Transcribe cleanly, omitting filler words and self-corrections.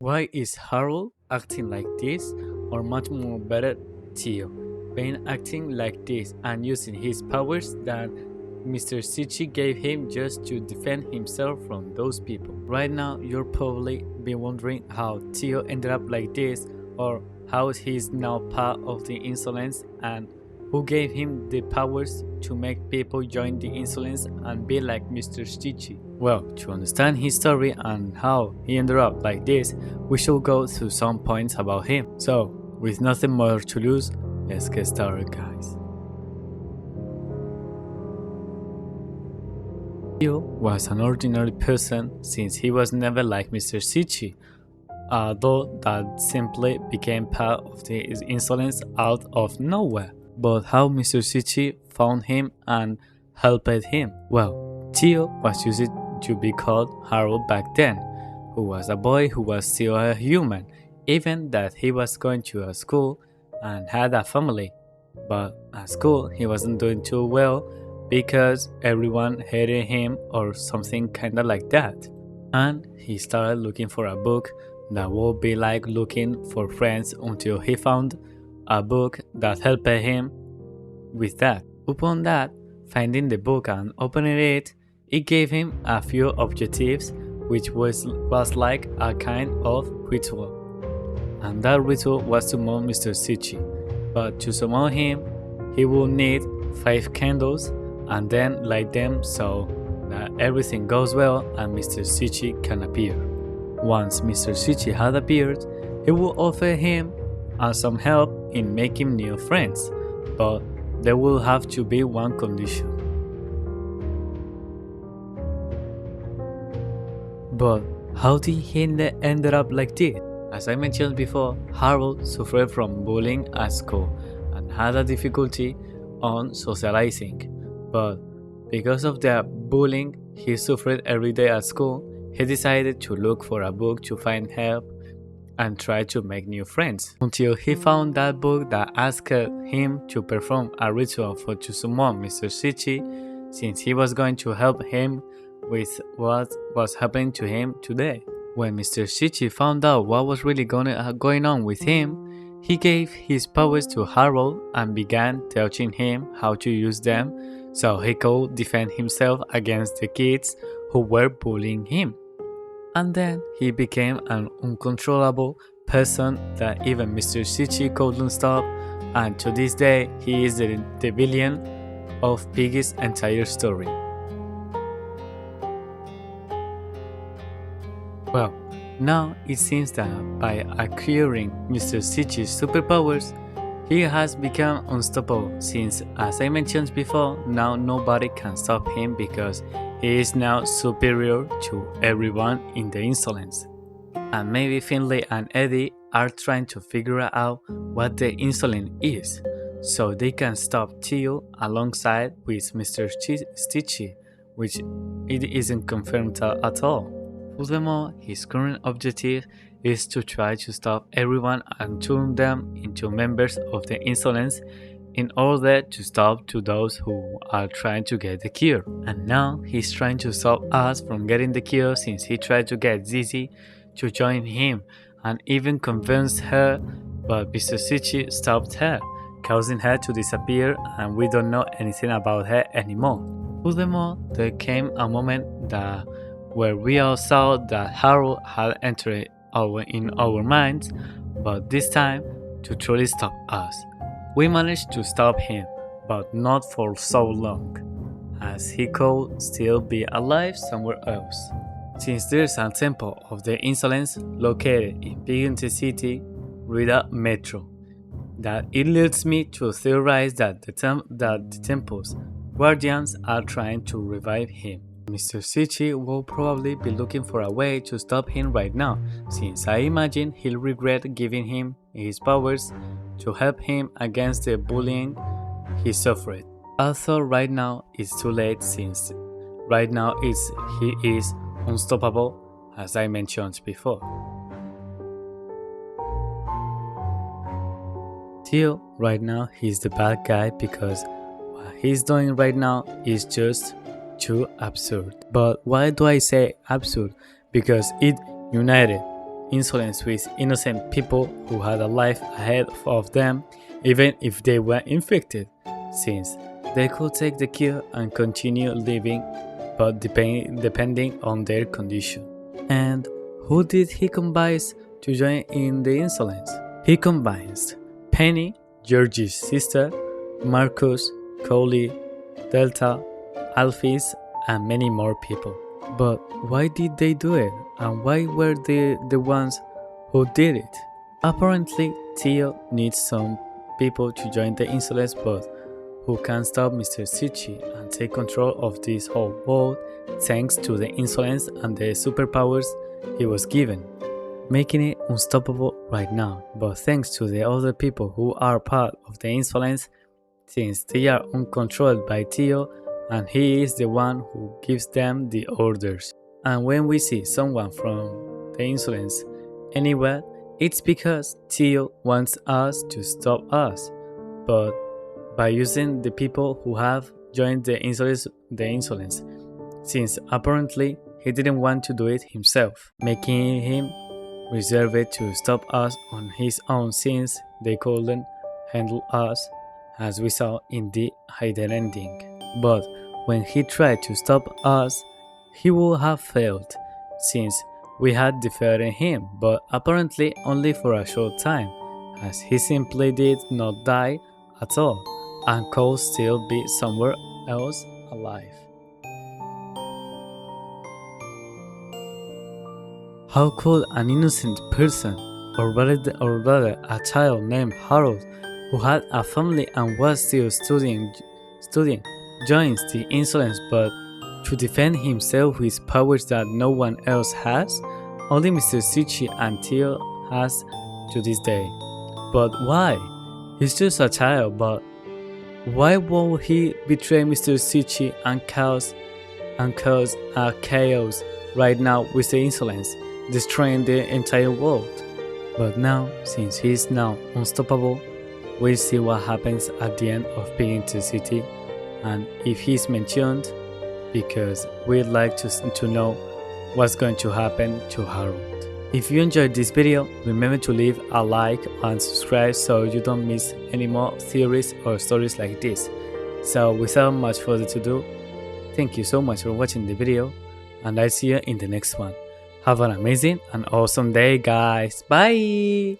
Why is Harold acting like this, or much more better, Tio, being acting like this and using his powers that Mr. Sichi gave him just to defend himself from those people? Right now, you're probably be wondering how Tio ended up like this, or how he's now part of the Insolence, and who gave him the powers to make people join the Insolence and be like Mr. Stitchy. Well, to understand his story and how he ended up like this, we should go through some points about him. So, with nothing more to lose, let's get started, guys. Tio was an ordinary person since he was never like Mr. Sichi, although that simply became part of the Insolence out of nowhere. But how Mr. Sichi found him and helped him? Well, Tio was used to be called Harold back then, who was a boy who was still a human, even that he was going to a school and had a family. But at school he wasn't doing too well because everyone hated him or something kinda like that. And he started looking for a book that would be like looking for friends until he found a book that helped him with that. Upon that, finding the book and opening it gave him a few objectives, which was like a kind of ritual. And that ritual was to summon Mr. Sichi. But to summon him, he would need 5 candles and then light them so that everything goes well and Mr. Sichi can appear. Once Mr. Sichi had appeared, he would offer him some help in making new friends, but there will have to be one condition. But how did he end up like this? As I mentioned before, Harold suffered from bullying at school and had a difficulty on socializing. But because of the bullying he suffered every day at school, he decided to look for a book to find help and try to make new friends, until he found that book that asked him to perform a ritual to summon Mr. Sichi, since he was going to help him with what was happening to him today. When Mr. Sichi found out what was really going on with him, he gave his powers to Harold and began teaching him how to use them so he could defend himself against the kids who were bullying him. And then he became an uncontrollable person that even Mr. Sichi couldn't stop, and to this day he is the villain of Piggy's entire story. Well, now it seems that by acquiring Mr. Sichi's superpowers, he has become unstoppable since, as I mentioned before, now nobody can stop him because he is now superior to everyone in the Insolence. And maybe Finley and Eddie are trying to figure out what the Insolence is, so they can stop Tio alongside with Mr. Stitchy, which it isn't confirmed at all. Furthermore, his current objective is to try to stop everyone and turn them into members of the Insolence in order to stop to those who are trying to get the cure. And now he's trying to stop us from getting the cure since he tried to get Zizi to join him and even convinced her, but Mr. Sichi stopped her, causing her to disappear, and we don't know anything about her anymore. Furthermore, there came a moment where we all saw that Harold had entered in our minds, but this time to truly stop us. We managed to stop him, but not for so long, as he could still be alive somewhere else. Since there's a temple of the Insolence located in Piggy Intercity, Ryder Metro, that it leads me to theorize that the temple's guardians are trying to revive him. Mr. Sichi will probably be looking for a way to stop him right now, since I imagine he'll regret giving him his powers to help him against the bullying he suffered. Although right now it's too late, since right now he is unstoppable, as I mentioned before. Tio right now he's the bad guy because what he's doing right now is just too absurd. But why do I say absurd? Because it united insolence with innocent people who had a life ahead of them, even if they were infected, since they could take the cure and continue living, but depending on their condition. And who did he convince to join in the insolence? He convinced Penny, Georgie's sister, Marcus, Coley, Delta, Alphys, and many more people. But why did they do it, and why were they the ones who did it? Apparently, Tio needs some people to join the insolence, but who can stop Mr. Stitchy and take control of this whole world thanks to the insolence and the superpowers he was given, making it unstoppable right now, but thanks to the other people who are part of the insolence, since they are uncontrolled by Tio and he is the one who gives them the orders. And when we see someone from the insolence anywhere, it's because Tio wants us to stop us, but by using the people who have joined the insolence, since apparently he didn't want to do it himself, making him reserve it to stop us on his own since they couldn't handle us, as we saw in the hidden ending. But when he tried to stop us, he would have failed, since we had defeated him, but apparently only for a short time, as he simply did not die at all, and could still be somewhere else alive. How could an innocent person, or rather a child named Harold, who had a family and was still studying, joins the insolence, but to defend himself with powers that no one else has? Only Mr. Stitchy and Tio has to this day. But why? He's just a child, but why won't he betray Mr. Stitchy and cause a chaos right now with the insolence, destroying the entire world? But now, since he's now unstoppable, we'll see what happens at the end of Piggy Intercity and if he's mentioned, because we'd like to know what's going to happen to Harold. If you enjoyed this video, remember to leave a like and subscribe so you don't miss any more theories or stories like this. So without much further ado, thank you so much for watching the video, and I'll see you in the next one. Have an amazing and awesome day, guys. Bye!